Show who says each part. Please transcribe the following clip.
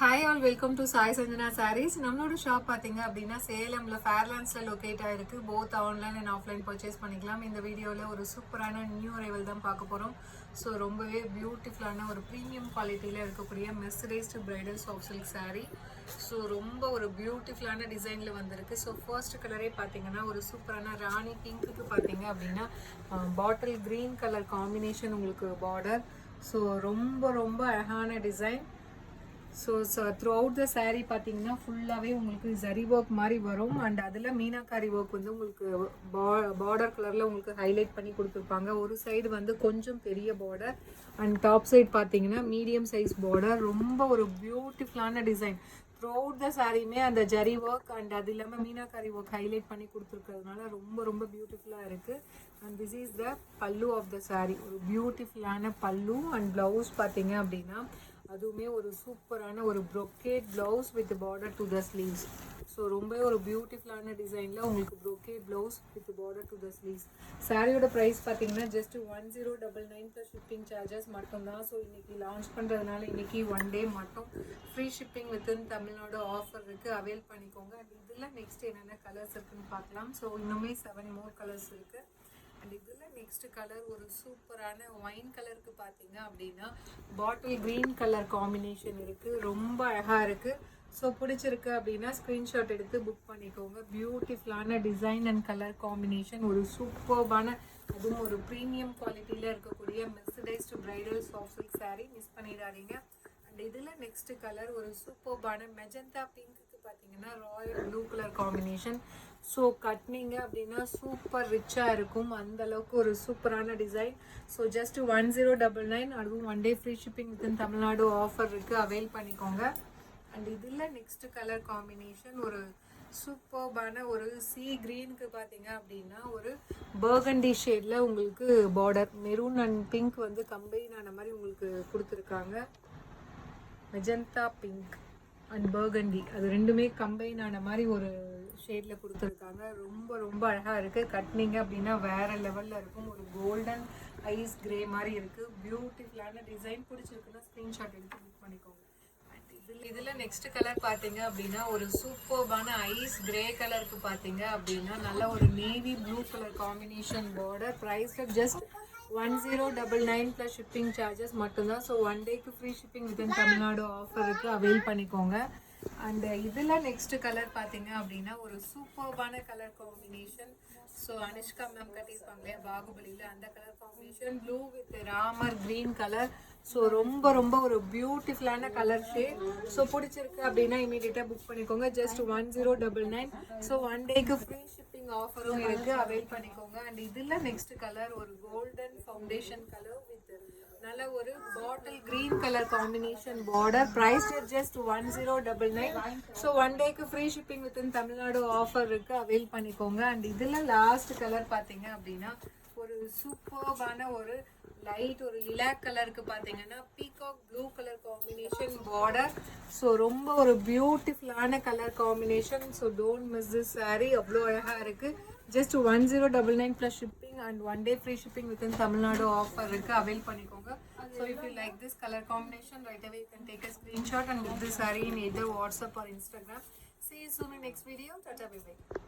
Speaker 1: Hi all, welcome to Sai Sanjana Sarees. நம்மளோட shop பார்த்தீங்க அப்படின்னா சேலம்ல ஃபேர்லாண்ட்ஸில் லொக்கேட் ஆகிருக்கு. Both online and offline purchase பண்ணிக்கலாம். இந்த வீடியோவில் ஒரு சூப்பரான நியூ அரைவல் தான் பார்க்க போகிறோம். ஸோ ரொம்பவே பியூட்டிஃபுல்லான ஒரு ப்ரீமியம் குவாலிட்டியில் இருக்கக்கூடிய mercerised bridal soft silk saree. So ரொம்ப ஒரு பியூட்டிஃபுல்லான டிசைனில் வந்திருக்கு. ஸோ ஃபர்ஸ்ட் கலரே பார்த்தீங்கன்னா ஒரு சூப்பரான ராணி பிங்க்குக்கு பார்த்தீங்க அப்படின்னா பாட்டில் க்ரீன் கலர் காம்பினேஷன் உங்களுக்கு பார்டர். ஸோ ரொம்ப ரொம்ப அழகான design. So through out the sari பார்த்தீங்கன்னா ஃபுல்லாகவே உங்களுக்கு ஜரி ஒர்க் மாதிரி வரும். அண்ட் அதில் மீனாக்காரி ஒர்க் வந்து உங்களுக்கு பார்டர் கலரில் உங்களுக்கு ஹைலைட் பண்ணி கொடுத்துருப்பாங்க. ஒரு சைடு வந்து கொஞ்சம் பெரிய பார்டர் அண்ட் டாப் சைடு பார்த்தீங்கன்னா மீடியம் சைஸ் பார்டர். ரொம்ப ஒரு பியூட்டிஃபுல்லான டிசைன். த்ரூ அவுட் த சாரியுமே அந்த ஜரி ஒர்க் அண்ட் அது இல்லாமல் மீனாக்காரி ஒர்க் ஹைலைட் பண்ணி கொடுத்துருக்கிறதுனால ரொம்ப ரொம்ப பியூட்டிஃபுல்லாக இருக்குது. அண்ட் திஸ் இஸ் த பல்லு ஆஃப் த சாரீ. ஒரு பியூட்டிஃபுல்லான பல்லு அண்ட் ப்ளவுஸ் பார்த்தீங்க அப்படின்னா அதுவுமே ஒரு சூப்பரான ஒரு brocade blouse with border to the sleeves. So ரொம்ப ஒரு பியூட்டிஃபுல்லான டிசைனில் உங்களுக்கு brocade blouse with border to the sleeves. சாரியோட ப்ரைஸ் பார்த்தீங்கன்னா ஜஸ்ட் 1099 ப்ளஸ் ஷிப்பிங் சார்ஜஸ் மட்டும்தான். ஸோ இன்றைக்கி லான்ச் பண்ணுறதுனால இன்றைக்கி ஒன் டே மட்டும் free shipping within Tamil Nadu offer இருக்குது. அவைல் பண்ணிக்கோங்க. அண்ட் இதில் நெக்ஸ்ட் என்னென்ன கலர்ஸ் இருக்குதுன்னு பார்க்கலாம். ஸோ இன்னுமே 7 more கலர்ஸ் இருக்குது. அண்ட் இதில் நெக்ஸ்ட் கலர் ஒரு சூப்பரான ஒயின் கலருக்கு பார்த்தீங்க அப்படின்னா பாட்டில் க்ரீன் கலர் காம்பினேஷன் இருக்குது. ரொம்ப அழகாக இருக்குது. ஸோ பிடிச்சிருக்கு அப்படின்னா ஸ்க்ரீன்ஷாட் எடுத்து புக் பண்ணிக்கோங்க. பியூட்டிஃபுல்லான டிசைன் அண்ட் கலர் காம்பினேஷன். ஒரு சூப்பர்பான அதுவும் ஒரு ப்ரீமியம் குவாலிட்டியில் இருக்கக்கூடிய mercerised bridal soft silk saree. Miss பண்ணிடாதீங்க. அண்ட் இதில் நெக்ஸ்ட் கலர் ஒரு சூப்பர்பான மெஜந்தா பிங்க்குக்கு பார்த்தீங்கன்னா royal blue colour combination. So கட்டினீங்க அப்படின்னா சூப்பர் ரிச்சாக இருக்கும். அந்த அளவுக்கு ஒரு சூப்பரான டிசைன். ஸோ ஜஸ்ட் 1099, அதுவும் one day free shipping within Tamil Nadu offer இருக்குது. அவைல் பண்ணிக்கோங்க. அண்ட் இதில் நெக்ஸ்ட் கலர் காம்பினேஷன் ஒரு சூப்பர்பான ஒரு சீ க்ரீனுக்கு பார்த்தீங்க அப்படின்னா ஒரு பர்கண்டி ஷேடில் உங்களுக்கு பார்டர் மெரூன் அண்ட் பிங்க் வந்து கம்பைன் ஆன மாதிரி உங்களுக்கு கொடுத்துருக்காங்க. மெஜந்தா பிங்க் அண்ட் பர்கண்டி அது ரெண்டுமே கம்பைன் ஆன மாதிரி ஒரு ஷேடில் கொடுத்துருக்காங்க. ரொம்ப ரொம்ப அழகாக இருக்குது. கட்டினீங்க அப்படின்னா வேறு லெவலில் இருக்கும். ஒரு கோல்டன் ஐஸ் கிரே மாதிரி இருக்குது. பியூட்டிஃபுல்லான டிசைன். பிடிச்சிருக்குன்னா ஸ்க்ரீன்ஷாட் எடுத்து புக் பண்ணிக்கோங்க. அண்ட் இதில் நெக்ஸ்ட் கலர் பார்த்தீங்க அப்படின்னா ஒரு சூப்பர்பான ஐஸ் கிரே கலருக்கு பார்த்தீங்க அப்படின்னா நல்ல ஒரு navy blue colour combination border. ப்ரைஸில் ஜஸ்ட் 1099 ப்ளஸ் ஷிப்பிங் சார்ஜஸ் மட்டும்தான். ஸோ ஒன் டேக்கு free shipping within Tamil Nadu offer இருக்குது. அவைல் பண்ணிக்கோங்க. அண்ட் இதில் நெக்ஸ்ட் கலர் பார்த்தீங்க அப்படின்னா ஒரு சூப்பர்பான colour combination. So Anushka ma'am கட்டியிருப்பாங்க இல்லையா பாகுபலியில், அந்த colour combination blue with Ramar green colour. So ரொம்ப ரொம்ப ஒரு பியூட்டிஃபுல்லான கலர் ஷேட். ஸோ பிடிச்சிருக்கு அப்படின்னா இமீடியட்டாக புக் பண்ணிக்கோங்க. ஜஸ்ட் 1099. ஸோ ஒன் டேக்கு ஃப்ரீ ஷிப்பிங் ஆஃபரும் இருக்குது. அவைல் பண்ணிக்கோங்க. அண்ட் இதில் நெக்ஸ்ட் கலர் ஒரு கோல்டன் ஃபவுண்டேஷன் கலர் வித் நல்ல ஒரு bottle green colour combination border. Price just 1099. So one டேக்கு free shipping within Tamil Nadu offer இருக்குது. அவைல் பண்ணிக்கோங்க. அண்ட் இதில் லாஸ்ட் கலர் பார்த்தீங்க அப்படின்னா ஒரு சூப்பர்பான ஒரு லைட் ஒரு லிலாக் கலருக்கு பார்த்தீங்கன்னா peacock blue colour combination border. So ரொம்ப ஒரு பியூட்டிஃபுல்லான colour combination. So don't miss this sari. அவ்வளோ அழகாக இருக்குது. Just 1099 plus shipping and one day free shipping within Tamil Nadu offer இருக்குது. அவைல் பண்ணிக்கோங்க. So if you like this colour combination right away you can take a screenshot and book this saree in either WhatsApp or Instagram. See you soon in next video. Tata, bye bye.